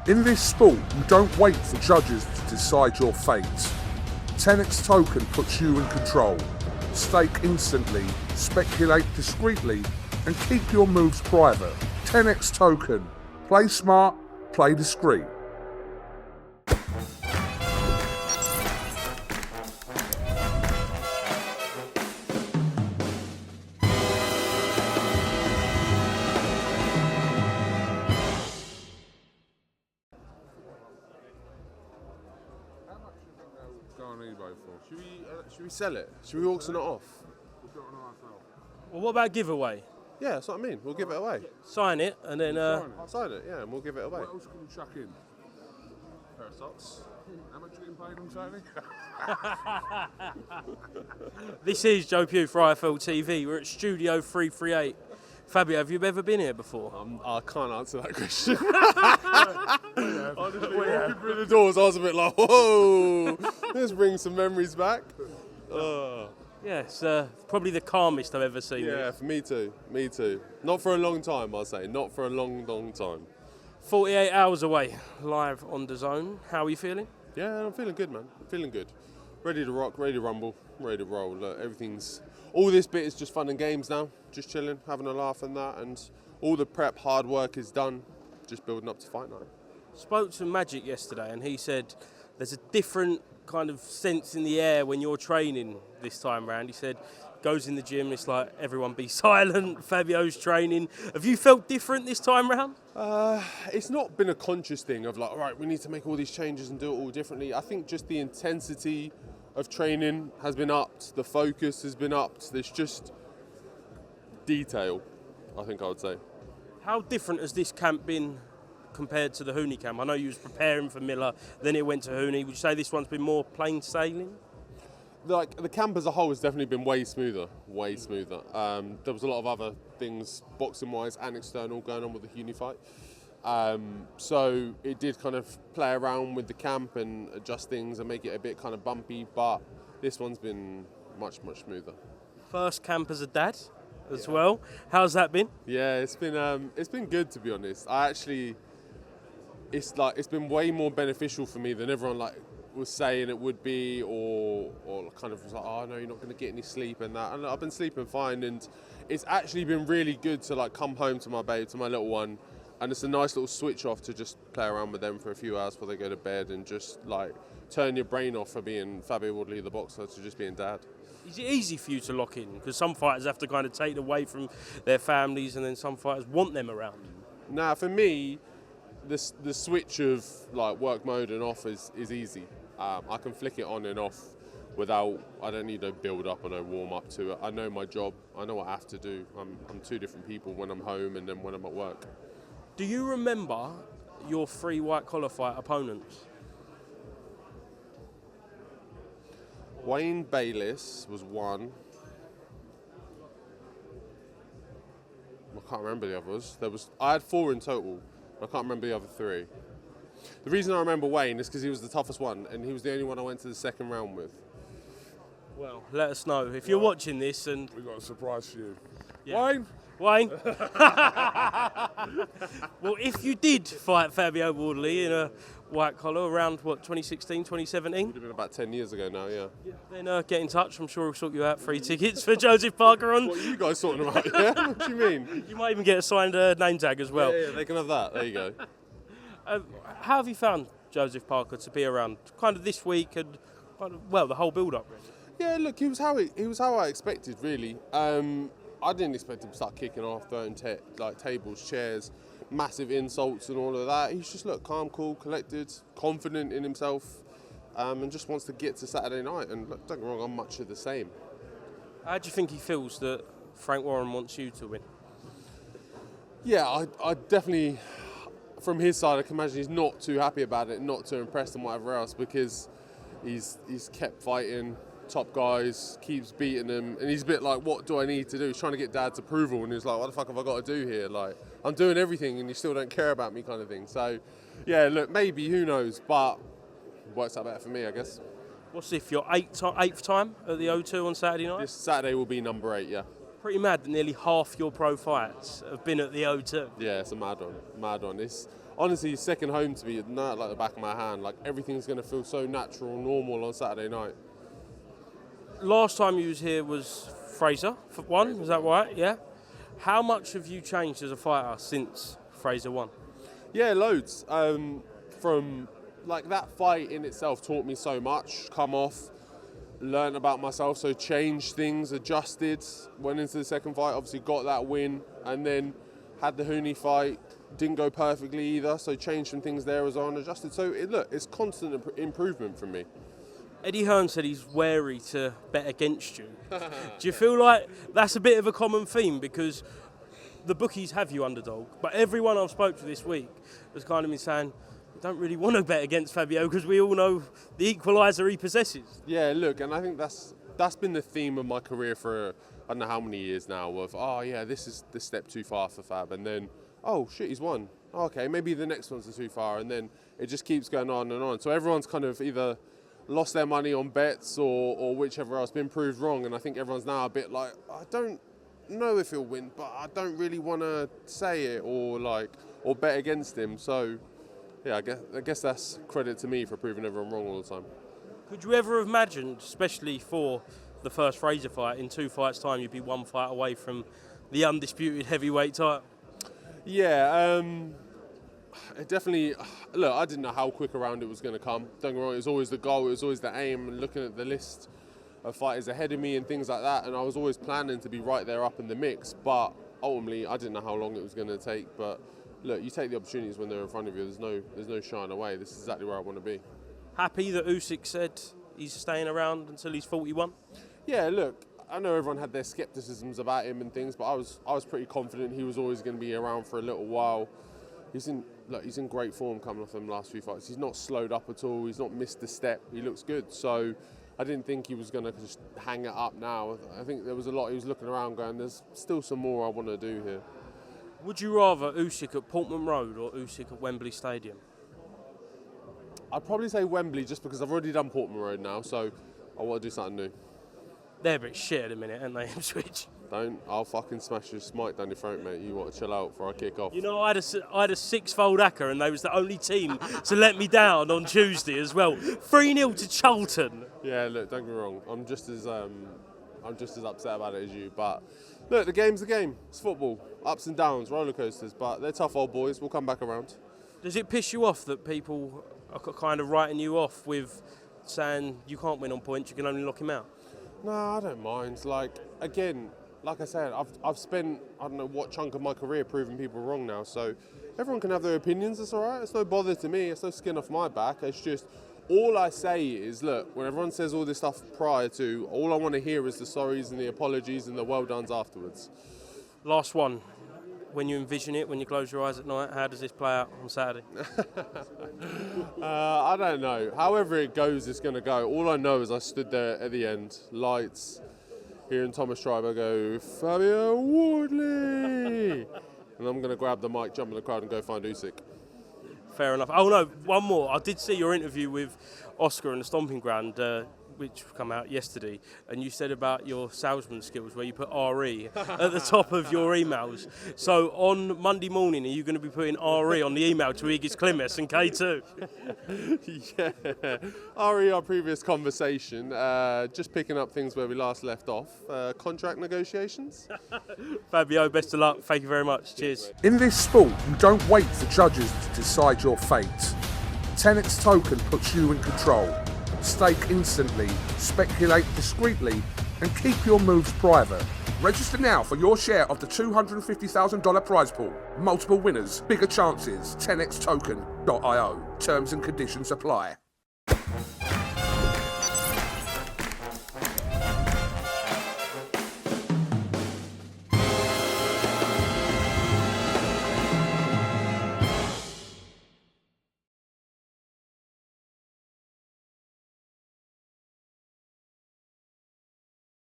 In this sport, you don't wait for judges to decide your fate. TenexToken puts you in control. Stake instantly, speculate discreetly, and keep your moves private. TenexToken. Play smart, play discreet. Should we sell it? Should we auction it off? Well, what about giveaway? Yeah, that's what I mean. We'll give it away. Sign it and then... I'll sign it, yeah, and we'll give it away. What else can you chuck in? Pair of socks. How much are you getting paid on Saturday? This is Joe Pugh for IFLTV. We're at Studio 338. Fabio, have you ever been here before? I can't answer that question. Honestly, walking through the doors, I was a bit like, whoa, let's bring some memories back. Yes, probably the calmest I've ever seen. Yeah, for me too. Not for a long time, I'll say. Not for a long, long time. 48 hours away, live on the zone. How are you feeling? Yeah, I'm feeling good, man. Feeling good. Ready to rock, ready to rumble, ready to roll. Look, all this bit is just fun and games now. Just chilling, having a laugh and that, and all the prep, hard work is done. Just building up to fight night. Spoke to Magic yesterday, and he said there's a different kind of sense in the air when you're training this time round. He said, goes in the gym, it's like everyone be silent, Fabio's training. Have you felt different this time round? It's not been a conscious thing of like, all right, we need to make all these changes and do it all differently. I think just the intensity of training has been upped, the focus has been upped. There's just detail, I think I would say. How different has this camp been compared to the Hooney camp? I know you was preparing for Miller, then it went to Hooney. Would you say this one's been more plain sailing? Like the camp as a whole has definitely been way smoother. There was a lot of other things, boxing-wise and external, going on with the Hooney fight. So it did kind of play around with the camp and adjust things and make it a bit kind of bumpy, but this one's been much, much smoother. First camp as a dad as well. How's that been? Yeah, it's been good, to be honest. It's been way more beneficial for me than everyone was saying it would be, or kind of was like, oh no, you're not going to get any sleep and that. And I've been sleeping fine, and it's actually been really good to come home to my babe, to my little one, and it's a nice little switch off to just play around with them for a few hours before they go to bed, and just turn your brain off for being Fabio Wardley the boxer to just being dad. Is it easy for you to lock in? Because some fighters have to kind of take away from their families, and then some fighters want them around. Nah, for me, the switch of work mode and off is easy. I can flick it on and off I don't need no build up or no warm up to it. I know my job, I know what I have to do. I'm two different people when I'm home and then when I'm at work. Do you remember your 3 white collar fight opponents? Wayne Bayliss was one. I can't remember the others. I had 4 in total. I can't remember the other 3. The reason I remember Wayne is because he was the toughest one, and he was the only one I went to the second round with. Well, let us know if you're watching this. And We've got a surprise for you. Yeah. Wayne. Well, if you did fight Fabio Wardley in a white collar around, 2016, 2017? Would have been about 10 years ago now, yeah. Then get in touch. I'm sure we'll sort you out free tickets for Joseph Parker on. What are you guys sorting about, yeah? What do you mean? You might even get a signed name tag as well. Yeah, they can have that. There you go. How have you found Joseph Parker to be around kind of this week and the whole build-up, really? Yeah, look, he was how I expected, really. I didn't expect him to start kicking off, throwing tables, chairs, massive insults and all of that. He's just calm, cool, collected, confident in himself, and just wants to get to Saturday night. And look, don't get me wrong, I'm much of the same. How do you think he feels that Frank Warren wants you to win? Yeah, I definitely, from his side, I can imagine he's not too happy about it, not too impressed and whatever else, because he's kept fighting top guys, keeps beating them, and he's a bit like, what do I need to do? He's trying to get Dad's approval, and he's like, what the fuck have I got to do here? I'm doing everything, and you still don't care about me, kind of thing. So, yeah, look, maybe, who knows, but it works out better for me, I guess. What's if your eighth time at the O2 on Saturday night? This Saturday will be number 8, yeah. Pretty mad that nearly half your pro fights have been at the O2. Yeah, it's a mad one. honestly, second home to me, not like the back of my hand. Like everything's going to feel so natural and normal on Saturday night. Last time you was here was Fraser for one, is that right? Yeah. How much have you changed as a fighter since Fraser won? Yeah, loads. From like that fight in itself taught me so much. Come off, learned about myself, so changed things, adjusted. Went into the second fight, obviously got that win, and then had the Hooney fight. Didn't go perfectly either, so changed some things there as well and adjusted. So it's constant improvement from me. Eddie Hearn said he's wary to bet against you. Do you feel like that's a bit of a common theme? Because the bookies have you underdog, but everyone I've spoke to this week has kind of been saying, we don't really want to bet against Fabio because we all know the equaliser he possesses. Yeah, look, and I think that's been the theme of my career for I don't know how many years now of, oh yeah, this is the step too far for Fab, and then, oh shit, he's won. Okay, maybe the next one's too far, and then it just keeps going on and on. So everyone's kind of either lost their money on bets or whichever else, been proved wrong, and I think everyone's now a bit like, I don't know if he'll win, but I don't really want to say it or bet against him. So yeah, I guess that's credit to me for proving everyone wrong all the time. Could you ever have imagined, especially for the first Fraser fight, in 2 fights' time you'd be 1 fight away from the undisputed heavyweight title? Yeah, it definitely. Look, I didn't know how quick around it was going to come. Don't get me wrong, it was always the goal, it was always the aim, and looking at the list of fighters ahead of me and things like that, and I was always planning to be right there up in the mix, but ultimately I didn't know how long it was going to take. But look, you take the opportunities when they're in front of you. There's no shying away. This is exactly where I want to be. Happy that Usyk said he's staying around until he's 41? Yeah, look, I know everyone had their skepticisms about him and things, but I was pretty confident he was always going to be around for a little while. He's in great form coming off them last few fights. He's not slowed up at all. He's not missed a step. He looks good. So I didn't think he was going to just hang it up now. I think there was a lot. He was looking around going, there's still some more I want to do here. Would you rather Usyk at Portman Road or Usyk at Wembley Stadium? I'd probably say Wembley just because I've already done Portman Road now, so I want to do something new. They're a bit shit at the minute, aren't they, Ipswich? I'll fucking smash your smite down your throat, mate. You want to chill out before I kick off. You know, I had a 6-fold ACCA and they was the only team to let me down on Tuesday as well. 3-0 to Charlton. Yeah, look, don't get me wrong. I'm just as upset about it as you. But look, the game's the game. It's football. Ups and downs, roller coasters. But they're tough old boys. We'll come back around. Does it piss you off that people are kind of writing you off with saying you can't win on points, you can only knock him out? No, I don't mind. Like I said, I've spent, I don't know what chunk of my career proving people wrong now. So everyone can have their opinions. It's all right. It's no bother to me. It's no skin off my back. It's just, all I say is, look, when everyone says all this stuff prior to, all I want to hear is the sorries and the apologies and the well dones afterwards. Last one. When you envision it, when you close your eyes at night, how does this play out on Saturday? I don't know. However it goes, it's going to go. All I know is I stood there at the end, lights, hearing Thomas Schreiber go, Fabio Wardley! And I'm going to grab the mic, jump in the crowd and go find Usyk. Fair enough. Oh no, one more. I did see your interview with Oscar in the Stomping Ground, which come out yesterday, and you said about your salesman skills where you put RE at the top of your emails. So on Monday morning, are you going to be putting RE on the email to Igis Klimas and K2? Yeah, RE, our previous conversation, just picking up things where we last left off. Contract negotiations. Fabio, best of luck. Thank you very much. Cheers. In this sport, you don't wait for judges to decide your fate. TenexToken puts you in control. Stake instantly, speculate discreetly, and keep your moves private. Register now for your share of the $250,000 prize pool. Multiple winners, bigger chances. TenexToken.io. Terms and conditions apply.